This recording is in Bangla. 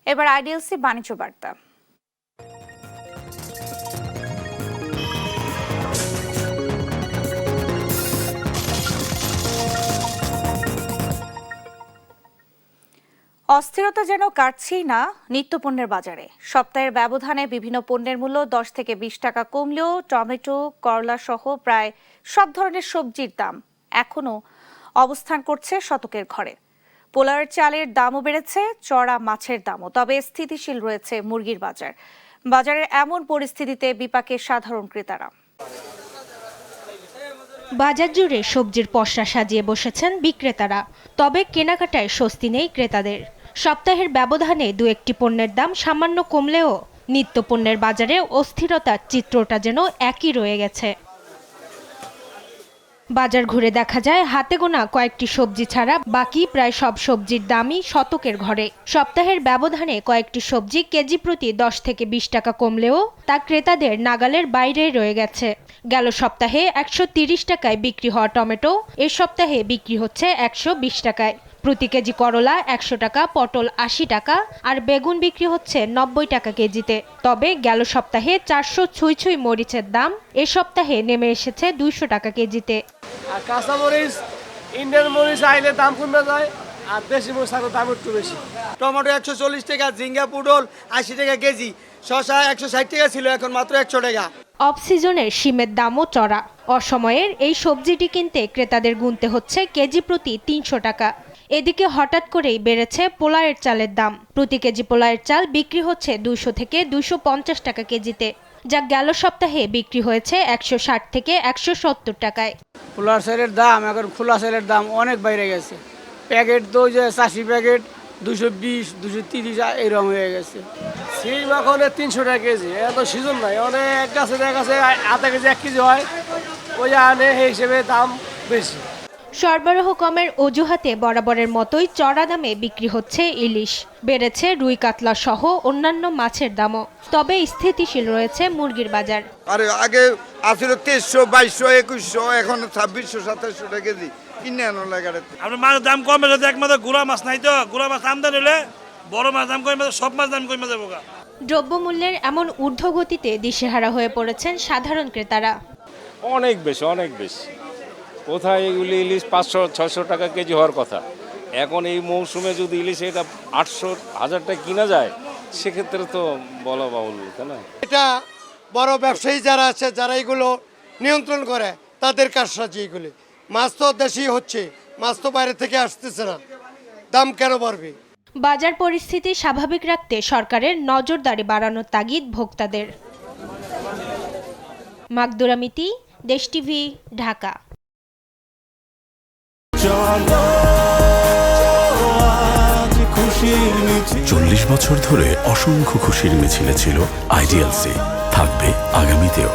এবার আইডিএলসি বাণিজ্য বার্তা। অস্থিরতা যেন কাটছেই না নিত্যপণ্যের বাজারে। সপ্তাহের ব্যবধানে বিভিন্ন পণ্যের মূল্য 10 থেকে 20 টাকা কমলেও টমেটো, করলা সহ প্রায় সব ধরনের সবজির দাম এখনো অবস্থান করছে শতকের ঘরে। পোলার চালের দামও বেড়েছে, চড়া মাছের দামও। তবে স্থিতিশীল রয়েছে মুরগির বাজার। বাজারের এমন পরিস্থিতিতে বিপাকে সাধারণ ক্রেতারা। বাজার জুড়ে সবজির পসরা সাজিয়ে বসেছেন বিক্রেতারা, তবে কেনাকাটায় স্বস্তি নেই ক্রেতাদের। সপ্তাহের ব্যবধানে দু একটি পণ্যের দাম সামান্য কমলেও নিত্যপণ্যের বাজারে অস্থিরতার চিত্রটা যেন একই রয়ে গেছে। বাজার ঘুরে দেখা যায় হাতে গোনা কয়েকটি সবজি ছাড়া বাকি প্রায় সব সবজির দামই শতকের ঘরে। সপ্তাহের ব্যবধানে কয়েকটি সবজি কেজি প্রতি 10 থেকে 20 টাকা কমলেও তা ক্রেতাদের নাগালের বাইরে রয়ে গেছে। গেল সপ্তাহে 130 টাকায় বিক্রি হওয়া টমেটো এ সপ্তাহে বিক্রি হচ্ছে 120 টাকায়। প্রতি কেজি করলা 100 টাকা, পটল 80 টাকা আর বেগুন বিক্রি হচ্ছে 90 টাকা কেজিতে। তবে গেল সপ্তাহে 400 ছুঁই মরিচের দাম এ সপ্তাহে নেমে এসেছে 200 টাকা কেজিতে। আর কাঁচা মরিচ, ইন্ডিয়ান মরিচ আইলে দাম কমে যায়, আর দেশি মরিচ আইলে দাম একটু বেশি। টমেটো 140 টাকা, ঝিঙ্গা পুডল 80 টাকা কেজি, শসা 160 টাকা ছিল, এখন মাত্র 100 টাকা। অফ সিজনের শিমের দামও চড়া। অসময়ের এই সবজিটি কিনতে ক্রেতাদের গুনতে হচ্ছে কেজি প্রতি 300 টাকা। এদিকে হঠাৎ করেই বেড়েছে পোলাওয়ের চালের দাম। প্রতি কেজি পোলাওয়ের চাল বিক্রি হচ্ছে 200 থেকে 250 টাকা কেজিতে, যা গেল সপ্তাহে বিক্রি হয়েছে 160 থেকে 170 টাকায়। পোলার চালের দাম এখন, খোলা চালের দাম অনেক বাইরে গেছে। প্যাকেট তো যে 80 প্যাকেট 220, 230 এরকম হয়ে গেছে। সিম এখন 300 টাকা কেজি, এত সিজন নাই। অনেক গাছে দেখা গেছে আধা কেজি 1 কেজি হয়, ওই আনে সেই হিসেবে দাম বেশি। সরবরাহ কমের অজুহাতে বরাবরের মতোই চড়া দামে বিক্রি হচ্ছে ইলিশ। বেড়েছে রুই, কাতলা সহ অন্যান্য মাছের দামও। তবে স্থিতিশীল রয়েছে মুরগির বাজার। আরে আগে আসলে 2300, 2200, 2100, এখন 2600, 2700 টাকা কেজি কিনে আনো লাগারে। আপনার মাছের দাম কমে যদি একমাত্র গুড়া মাছ নাই, তো গুড়া মাছ আমদানি হলে বড় মাছ দাম কমে, সব মাছ দাম কমে যাবো। দ্রব্যমূল্যের এমন ঊর্ধ্বগতিতে দিশেহারা হয়ে পড়েছেন সাধারণ ক্রেতারা। অনেক বেশি। কোথায় এগুলি ইলিশ 500-600 টাকা কেজি হওয়ার কথা, এখন এই মৌসুমে যদি ইলিশ এটা 800-1000 টাকা কিনা যায়, সেক্ষেত্রে তো বলা বাহুল, তাই না? এটা বড় ব্যবসায়ী যারা আছে, যারা এগুলো নিয়ন্ত্রণ করে, তাদের কারসাজি এগুলি। মাছ তো দেশি হচ্ছে, মাছ তো বাইরে থেকে আসতেছে না, দাম কেন বাড়বে? বাজার পরিস্থিতি স্বাভাবিক রাখতে সরকারের নজরদারি বাড়ানোর তাগিদ ভোক্তাদের। মাকদুরা মিতি, দেশ টিভি, ঢাকা। 40 বছর ধরে অসংখ্য খুশির মিছিলে ছিল আইডিএলসি, থাকবে আগামীতেও।